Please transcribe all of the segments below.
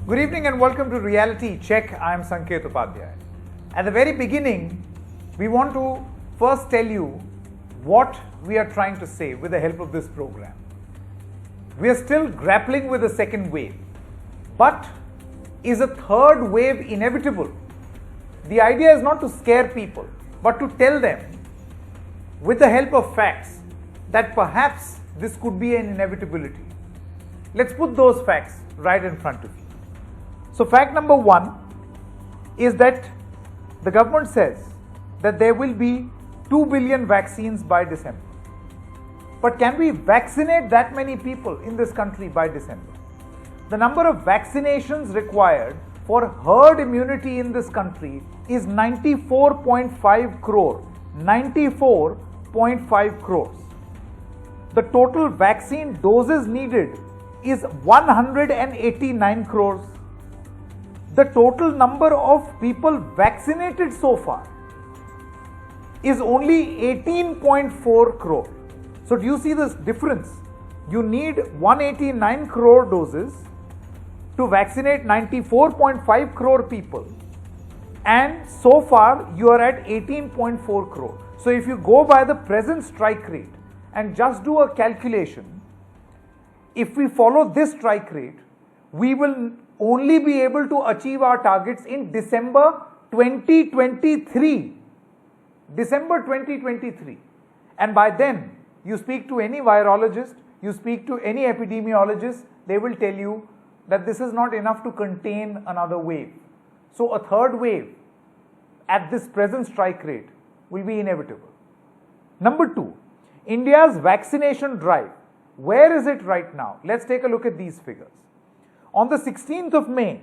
Good evening and welcome to Reality Check. I am Sanket Upadhyay. At the very beginning, we want to first tell you what we are trying to say with the help of this program. We are still grappling with the second wave, but is a third wave inevitable? The idea is not to scare people, but to tell them with the help of facts that perhaps this could be an inevitability. Let's put those facts right in front of you. So fact number one is that the government says that there will be 2 billion vaccines by December. But can we vaccinate that many people in this country by December? The number of vaccinations required for herd immunity in this country is 94.5 crore. 94.5 crores. The total vaccine doses needed is 189 crores. The total number of people vaccinated so far is only 18.4 crore. So do you see this difference? You need 189 crore doses to vaccinate 94.5 crore people, and so far you are at 18.4 crore. So if you go by the present strike rate and just do a calculation, if we follow this strike rate, we will only be able to achieve our targets in December 2023. December 2023. And by then, you speak to any virologist, you speak to any epidemiologist, they will tell you that this is not enough to contain another wave. So a third wave at this present strike rate will be inevitable. Number two, India's vaccination drive. Where is it right now? Let's take a look at these figures. On the 16th of May,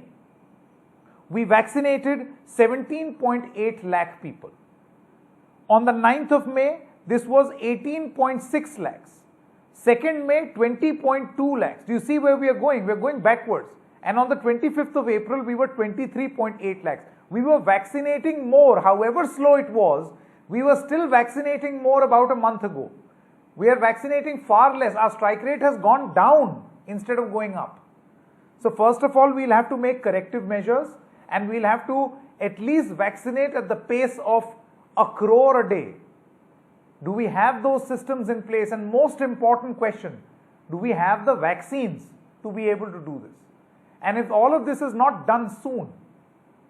we vaccinated 17.8 lakh people. On the 9th of May, this was 18.6 lakhs. 2nd May, 20.2 lakhs. Do you see where we are going? We are going backwards. And on the 25th of April, we were 23.8 lakhs. We were vaccinating more, however slow it was, we were still vaccinating more about a month ago. We are vaccinating far less. Our strike rate has gone down instead of going up. So first of all, we'll have to make corrective measures, and we'll have to at least vaccinate at the pace of 1 crore a day. Do we have those systems in place? And most important question, do we have the vaccines to be able to do this? And if all of this is not done soon,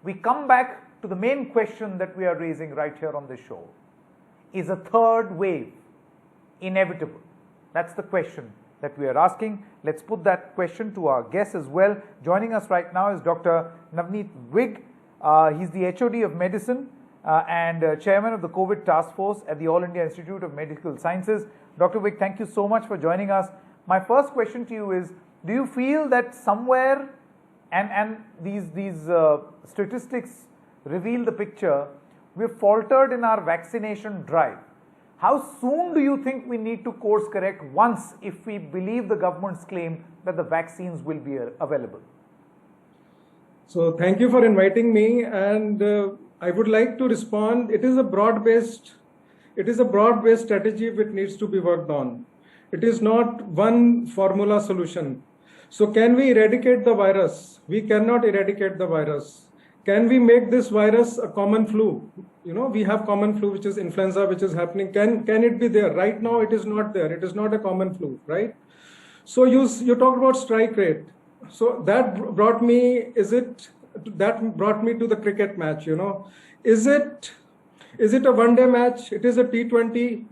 we come back to the main question that we are raising right here on this show. Is a third wave inevitable? That's the question that we are asking. Let's put that question to our guests as well. Joining us right now is Dr. Navneet Vig. He's the HOD of Medicine and Chairman of the COVID Task Force at the All India Institute of Medical Sciences. Dr. Vig, thank you so much for joining us. My first question to you is, do you feel that somewhere, and these statistics reveal the picture, we've faltered in our vaccination drive? How soon do you think we need to course correct once, if we believe the government's claim that the vaccines will be available? So thank you for inviting me, and I would like to respond. It is a broad-based strategy which needs to be worked on. It is not one formula solution. So can we eradicate the virus? We cannot eradicate the virus. Can we make this virus a common flu? You know, we have common flu, which is influenza, which is happening. Can it be there? Right now, it is not there. It is not a common flu, right? So you talked about strike rate. So that brought me to the cricket match. You know, is it a one-day match? It is a T20,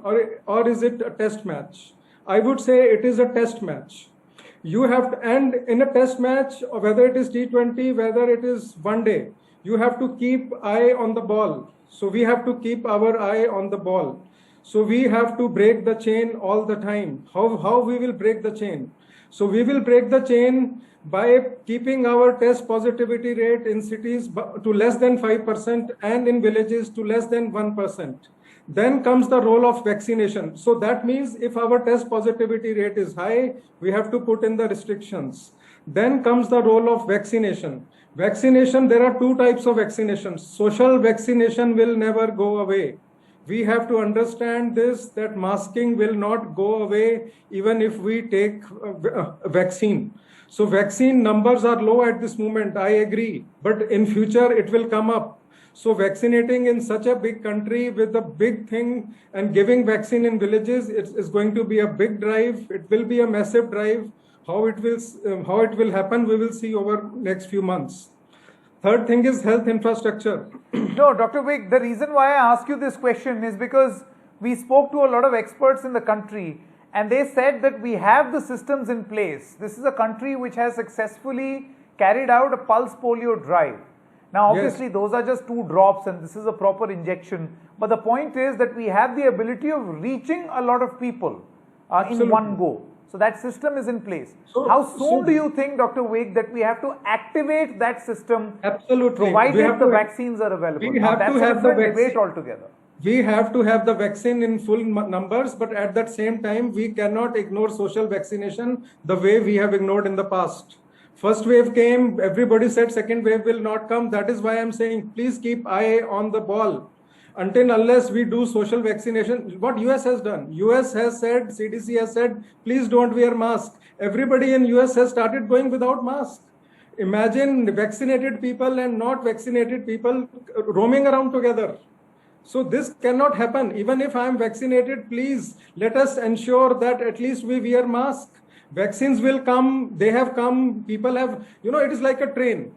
or is it a test match? I would say it is a test match. You have to, and in a test match, whether it is T20, whether it is one day, you have to keep eye on the ball. So we have to keep our eye on the ball. So we have to break the chain all the time. How we will break the chain? So we will break the chain by keeping our test positivity rate in cities to less than 5% and in villages to less than 1%. Then comes the role of vaccination. So that means if our test positivity rate is high, we have to put in the restrictions. Then comes the role of vaccination. Vaccination, there are two types of vaccinations. Social vaccination will never go away. We have to understand this, that masking will not go away even if we take a vaccine. So vaccine numbers are low at this moment, I agree, but in future it will come up. So vaccinating in such a big country with a big thing and giving vaccine in villages, it's going to be a big drive. It will be a massive drive. How it will happen, we will see over next few months. Third thing is health infrastructure. No, Dr. Vig, the reason why I ask you this question is because we spoke to a lot of experts in the country and they said that we have the systems in place. This is a country which has successfully carried out a pulse polio drive. Now, obviously, those are just 2 drops and this is a proper injection. But the point is that we have the ability of reaching a lot of people in one go. So that system is in place. So, how soon do you think, Dr. Vig, that we have to activate that system? Absolutely. Provided the vaccines are available. We have to have the debate altogether. We have to have the vaccine in full numbers, but at that same time, we cannot ignore social vaccination the way we have ignored in the past. First wave came, everybody said second wave will not come. That is why I'm saying, please keep eye on the ball. Unless we do social vaccination, what US has done, US has said, CDC has said, please don't wear mask. Everybody in US has started going without mask. Imagine vaccinated people and not vaccinated people roaming around together. So this cannot happen. Even if I am vaccinated, please let us ensure that at least we wear mask. Vaccines will come, they have come, people have, it is like a train.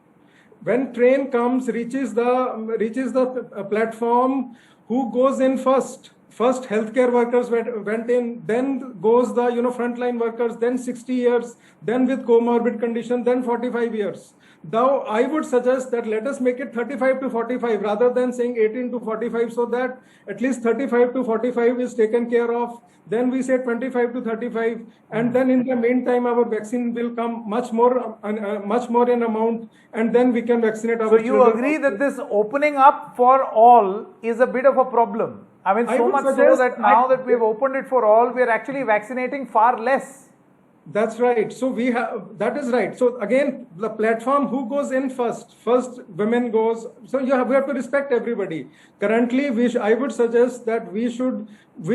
When train comes, reaches the platform, who goes in first? First, healthcare workers went in, then goes the frontline workers, then 60 years, then with comorbid condition, then 45 years. Now, I would suggest that let us make it 35 to 45 rather than saying 18 to 45, so that at least 35 to 45 is taken care of. Then we say 25 to 35, and then in the meantime, our vaccine will come much more in amount, and then we can vaccinate our children. So you agree that this opening up for all is a bit of a problem? I mean, so much so that now that we've opened it for all, we are actually vaccinating far less. That's right. So that is right. So again, the platform, who goes in first women goes. So we have to respect everybody. Currently, I would suggest that we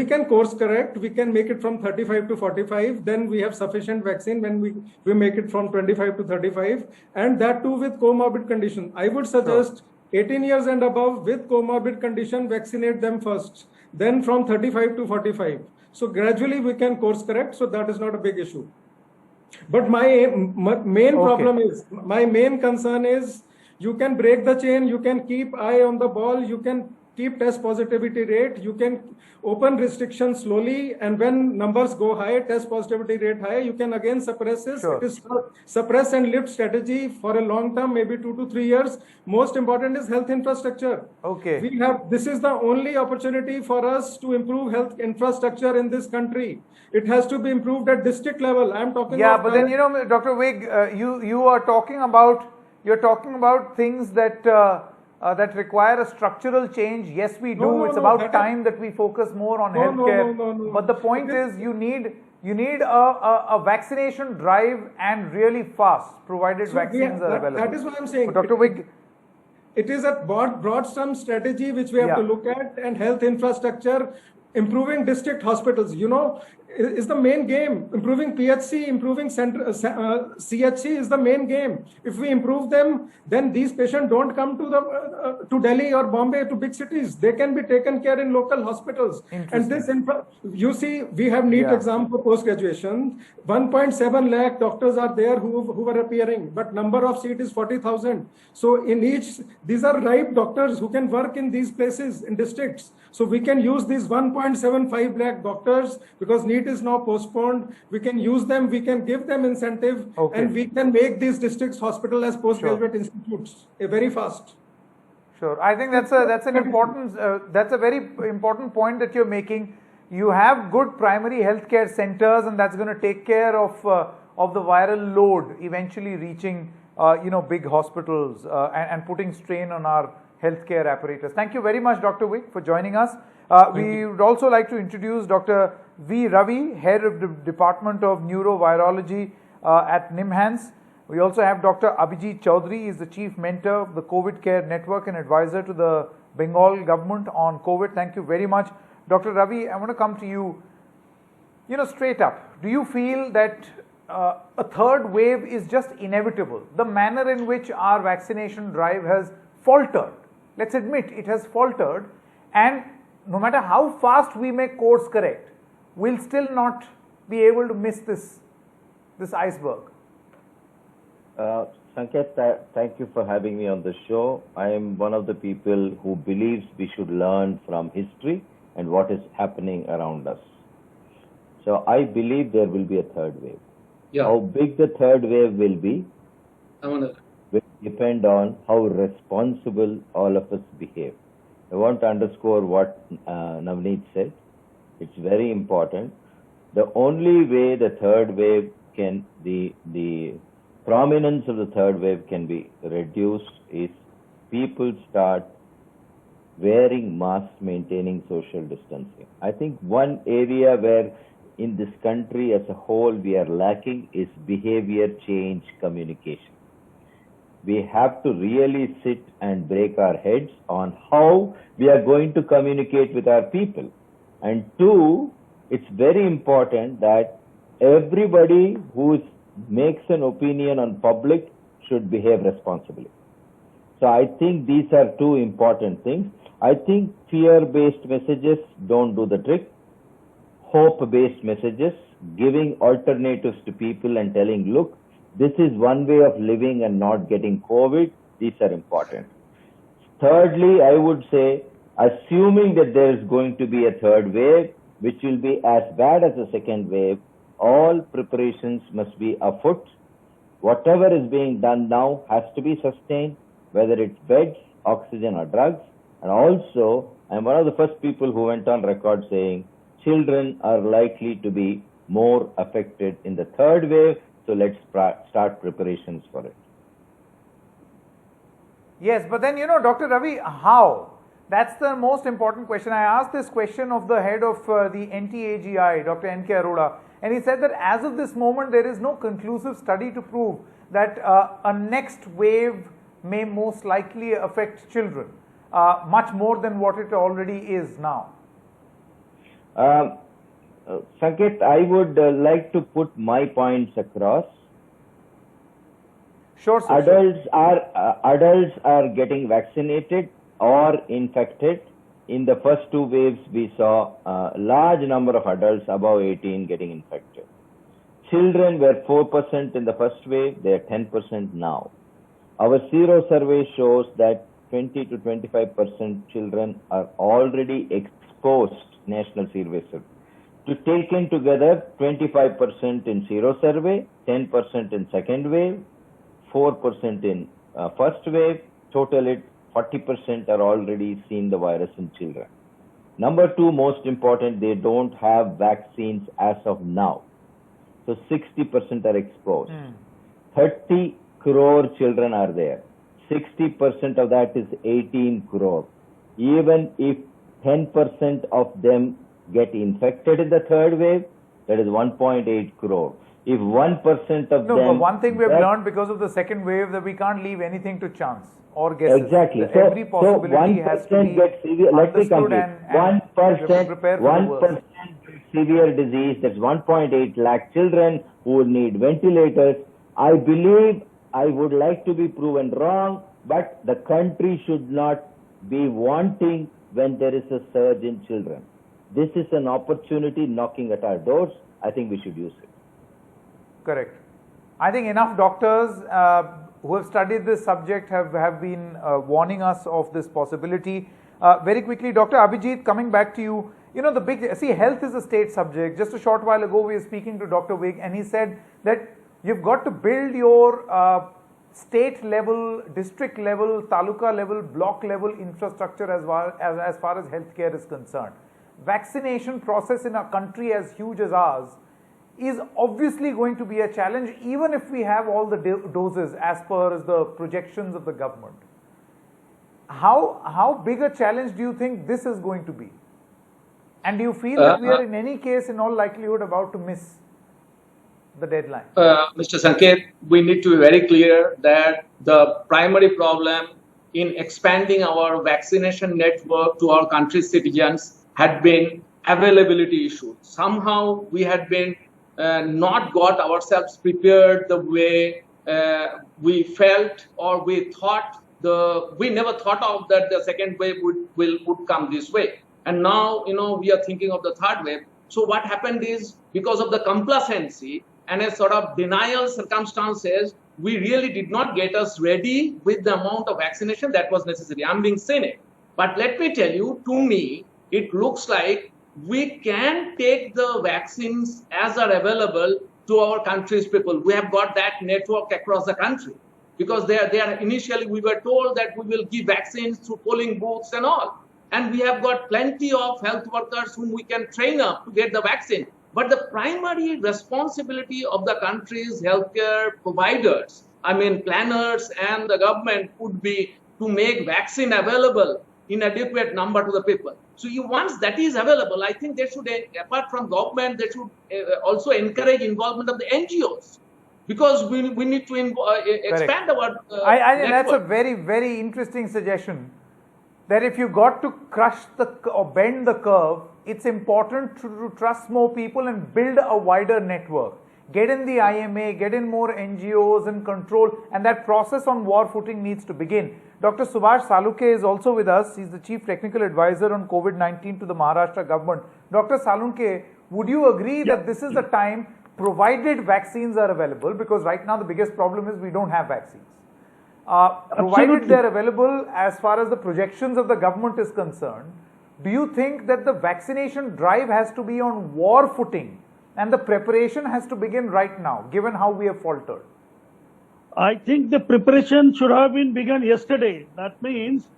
can course correct. We can make it from 35 to 45. Then we have sufficient vaccine when we make it from 25 to 35. And that too with comorbid condition. I would suggest 18 years and above with comorbid condition, vaccinate them first. Then from 35 to 45. So gradually we can course correct. So that is not a big issue. But my main concern is, you can break the chain, you can keep eye on the ball, you can keep test positivity rate, you can open restrictions slowly, and when numbers go high, test positivity rate high, you can again suppress this. Sure. It is suppress and lift strategy for a long term, maybe 2 to 3 years. Most important is health infrastructure. Okay. This is the only opportunity for us to improve health infrastructure in this country. It has to be improved at district level. I'm talking. Yeah, but then Dr. Vig, you are talking about things that that require a structural change. Yes, we do. It's about time that we focus more on healthcare. No. But the point is, you need a vaccination drive, and really fast, provided vaccines are available. That is what I'm saying. But Dr. Vig, it is a broad sum strategy which we have to look at, and health infrastructure, improving district hospitals, is the main game. Improving PHC, improving CHC is the main game. If we improve them, then these patients don't come to Delhi or Bombay, to big cities. They can be taken care in local hospitals. And this, you see, we have NEET exam for post-graduation. 1.7 lakh doctors are there who are appearing, but number of seats is 40,000. So in these are ripe doctors who can work in these places, in districts. So we can use these 1.75 lakh doctors, because NEET is now postponed. We can use them, we can give them incentive, and we can make these districts hospital as postgraduate institutes very fast. Sure. I think that's a very important point that you're making. You have good primary healthcare centers, and that's going to take care of the viral load eventually reaching big hospitals and putting strain on our healthcare apparatus. Thank you very much, Dr. Vig, for joining us. We would also like to introduce Dr. V. Ravi, Head of the Department of Neurovirology at NIMHANS. We also have Dr. Abhijit Chaudhary. He is the Chief Mentor of the COVID Care Network and Advisor to the Bengal government on COVID. Thank you very much. Dr. Ravi, I want to come to you. Straight up, do you feel that a third wave is just inevitable. The manner in which our vaccination drive has faltered, let's admit it has faltered, and no matter how fast we may course correct, we'll still not be able to miss this iceberg. Sanket, thank you for having me on the show. I am one of the people who believes we should learn from history and what is happening around us. So I believe there will be a third wave. Yeah. How big the third wave will be will depend on how responsible all of us behave. I want to underscore what Navneet said. It's very important. The only way the third wave can, the prominence of the third wave can be reduced is people start wearing masks, maintaining social distancing. I think one area where in this country as a whole we are lacking is behavior change communication. We have to really sit and break our heads on how we are going to communicate with our people. And two, it's very important that everybody who makes an opinion on public should behave responsibly. So I think these are two important things. I think fear-based messages don't do the trick. Hope-based messages, giving alternatives to people and telling, look, this is one way of living and not getting COVID, these are important. Thirdly, I would say, assuming that there is going to be a third wave, which will be as bad as the second wave, all preparations must be afoot. Whatever is being done now has to be sustained, whether it's beds, oxygen or drugs. And also, I'm one of the first people who went on record saying, children are likely to be more affected in the third wave, so let's start preparations for it. Yes, but then, Dr. Ravi, how? That's the most important question. I asked this question of the head of the NTAGI, Dr. N.K. Arora, and he said that as of this moment, there is no conclusive study to prove that a next wave may most likely affect children, much more than what it already is now. Sanket, I would like to put my points across. Sure, sir. Adults are getting vaccinated or infected. In the first two waves, we saw a large number of adults above 18 getting infected. Children were 4% in the first wave, they are 10% now. Our Sero survey shows that 20 to 25% children are already exposed, National Survey survey. To taken together, 25% in Sero survey, 10% in second wave, 4% in first wave, total it 40% are already seen the virus in children. Number two, most important, they don't have vaccines as of now. So 60% are exposed. 30 crore children are there. 60% of that is 18 crore. Even if 10% of them get infected in the third wave, that is 1.8 crore. If 1% of them... No, but one thing we have learned because of the second wave that we can't leave anything to chance or guesses. Exactly. So every possibility has to be understood and 1% severe disease, that's 1.8 lakh children who will need ventilators. I believe I would like to be proven wrong, but the country should not be wanting when there is a surge in children. This is an opportunity knocking at our doors. I think we should use it. Correct. I think enough doctors who have studied this subject have been warning us of this possibility. Very quickly, Dr. Abhijit, coming back to you, health is a state subject. Just a short while ago, we were speaking to Dr. Vig, and he said that you've got to build your state level, district level, taluka level, block level infrastructure as far as healthcare is concerned. Vaccination process in a country as huge as ours is obviously going to be a challenge, even if we have all the doses as per the projections of the government. How big a challenge do you think this is going to be? And do you feel that we are in any case, in all likelihood, about to miss the deadline? Mr. Sanket, we need to be very clear that the primary problem in expanding our vaccination network to our country's citizens had been availability issues. Somehow we had been not got ourselves prepared the way we felt or we thought. We never thought of that the second wave would come this way. And now, we are thinking of the third wave. So what happened is, because of the complacency and a sort of denial circumstances, we really did not get us ready with the amount of vaccination that was necessary. I'm being cynic. But let me tell you, to me, it looks like we can take the vaccines as are available to our country's people. We have got that network across the country. Because they are initially, we were told that we will give vaccines through polling booths and all. And we have got plenty of health workers whom we can train up to get the vaccine. But the primary responsibility of the country's healthcare providers, planners and the government, would be to make vaccine available in adequate number to the people. So once that is available, I think they should, apart from government, they should also encourage involvement of the NGOs. Because we need to expand our I think that's a very, very interesting suggestion. That if you got to crush or bend the curve, it's important to trust more people and build a wider network. Get in the IMA, get in more NGOs and control, and that process on war footing needs to begin. Dr. Subhash Salunke is also with us. He's the Chief Technical Advisor on COVID-19 to the Maharashtra government. Dr. Salunke, would you agree that this is the time, provided vaccines are available, because right now the biggest problem is we don't have vaccines. Provided they're available, as far as the projections of the government is concerned, do you think that the vaccination drive has to be on war footing and the preparation has to begin right now, given how we have faltered? I think the preparation should have been begun yesterday. That means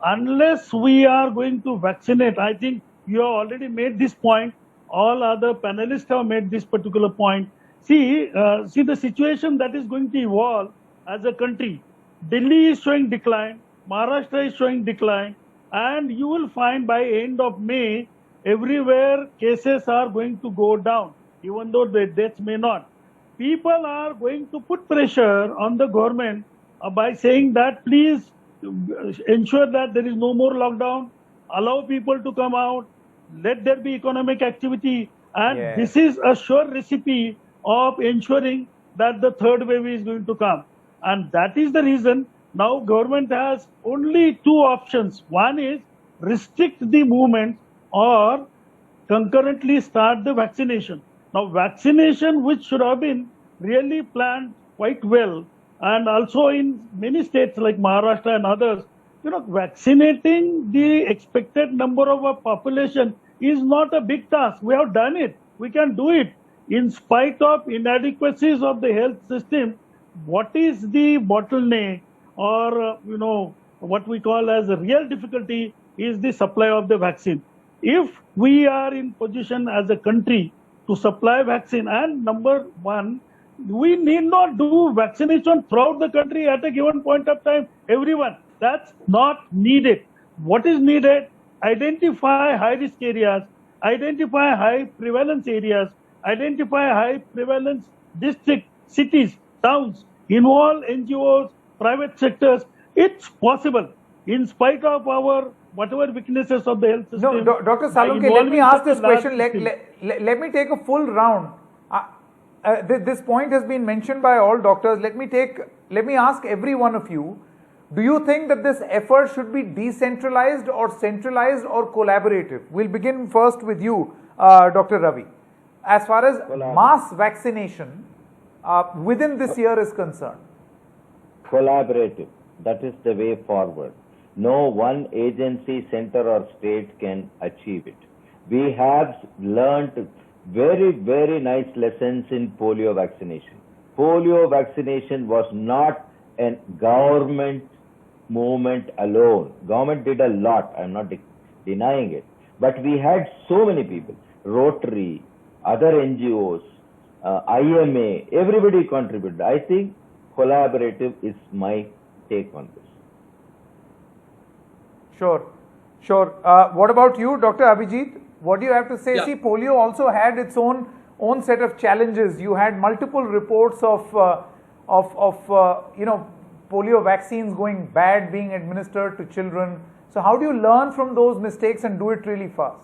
unless we are going to vaccinate, I think you have already made this point. All other panelists have made this particular point. See the situation that is going to evolve as a country. Delhi is showing decline, Maharashtra is showing decline, and you will find by end of May, everywhere cases are going to go down, even though the deaths may not. People are going to put pressure on the government by saying that please ensure that there is no more lockdown, allow people to come out, let there be economic activity, and this is a sure recipe of ensuring that the third wave is going to come. And that is the reason now government has only two options. One is restrict the movement or concurrently start the vaccination. Now vaccination, which should have been really planned quite well, and also in many states like Maharashtra and others, vaccinating the expected number of our population is not a big task. We have done it. We can do it. In spite of inadequacies of the health system, what is the bottleneck or, what we call as a real difficulty is the supply of the vaccine. If we are in position as a country to supply vaccine, and number one, we need not do vaccination throughout the country at a given point of time, everyone. That's not needed. What is needed? Identify high-risk areas, identify high prevalence areas, identify high prevalence districts, cities, towns, involve NGOs, private sectors. It's possible in spite of our whatever weaknesses of the health system. No, Dr. Salunke, let me ask this question. Let me take a full round. This point has been mentioned by all doctors. Let me ask every one of you, do you think that this effort should be decentralized or centralized or collaborative? We'll begin first with you, Dr. Ravi. As far as mass vaccination within this year is concerned. Collaborative. That is the way forward. No one agency, center or state can achieve it. We have learned very, very nice lessons in polio vaccination. Polio vaccination was not a government movement alone. Government did a lot. I'm not denying it. But we had so many people, Rotary, other NGOs, IMA, everybody contributed. I think collaborative is my take on this. Sure. What about you, Dr. Abhijit? What do you have to say? Yeah. See, polio also had its own set of challenges. You had multiple reports of polio vaccines going bad, being administered to children. So how do you learn from those mistakes and do it really fast?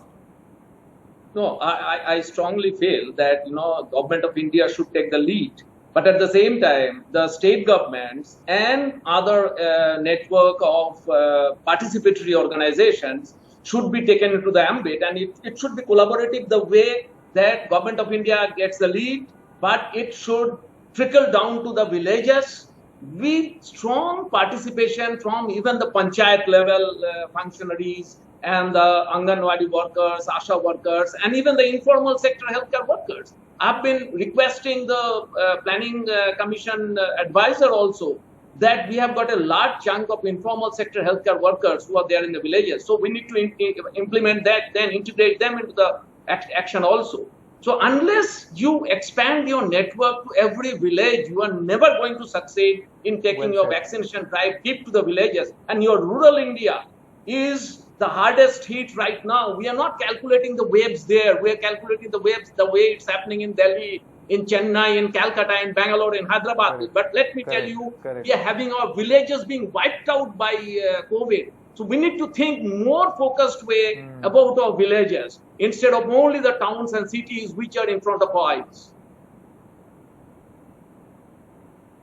No, I strongly feel that government of India should take the lead, but at the same time, the state governments and other network of participatory organizations should be taken into the ambit, and it should be collaborative the way that government of India gets the lead, but it should trickle down to the villages with strong participation from even the panchayat level functionaries and the Anganwadi workers, ASHA workers, and even the informal sector healthcare workers. I've been requesting the planning commission advisor also that we have got a large chunk of informal sector healthcare workers who are there in the villages. So we need to implement that, then integrate them into the action also. So unless you expand your network to every village, you are never going to succeed in taking your vaccination drive deep to the villages. And your rural India is the hardest hit right now. We are not calculating the waves there. We are calculating the waves the way it's happening in Delhi, in Chennai, in Calcutta, in Bangalore, in Hyderabad. Correct. But let me tell you, Correct. we are having our villages being wiped out by COVID. So we need to think more focused way about our villages instead of only the towns and cities which are in front of our eyes.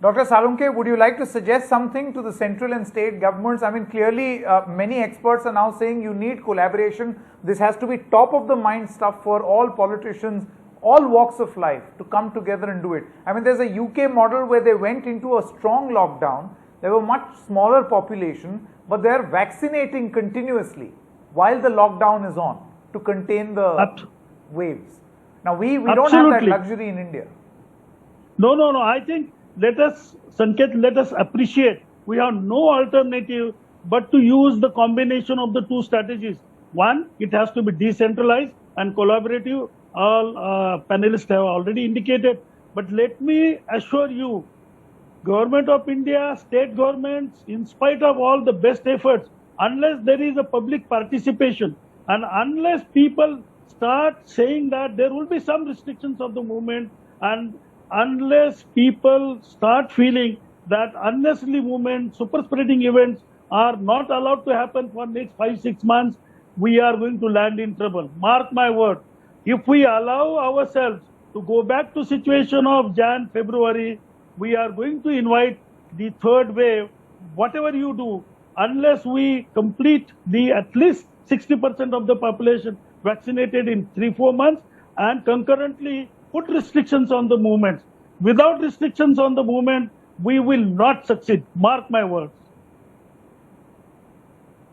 Dr. Salunke, would you like to suggest something to the central and state governments? I mean, clearly, many experts are now saying you need collaboration. This has to be top of the mind stuff for all politicians, all walks of life to come together and do it. I mean, there's a UK model where they went into a strong lockdown. There were much smaller population, but they're vaccinating continuously while the lockdown is on to contain the waves. Now, we don't have that luxury in India. No. I think Sanket, let us appreciate. We have no alternative but to use the combination of the two strategies. One, it has to be decentralized and collaborative. All panelists have already indicated. But let me assure you, Government of India, state governments, in spite of all the best efforts, unless there is a public participation and unless people start saying that there will be some restrictions of the movement, and unless people start feeling that unnecessary movement, super spreading events are not allowed to happen for next 5-6 months, we are going to land in trouble. Mark my word. If we allow ourselves to go back to situation of Jan, February, we are going to invite the third wave. Whatever you do, unless we complete the at least 60% of the population vaccinated in 3-4 months and concurrently put restrictions on the movements. Without restrictions on the movement, we will not succeed. Mark my words.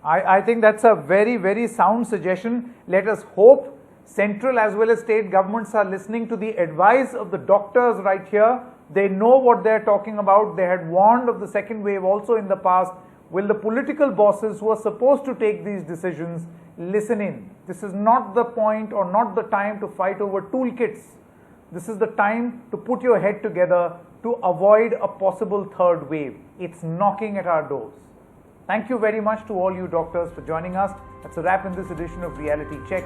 I think that's a very, very sound suggestion. Let us hope central as well as state governments are listening to the advice of the doctors right here. They know what they're talking about. They had warned of the second wave also in the past. Will the political bosses who are supposed to take these decisions listen in? This is not the point or not the time to fight over toolkits. This is the time to put your head together to avoid a possible third wave. It's knocking at our doors. Thank you very much to all you doctors for joining us. That's a wrap in this edition of Reality Check.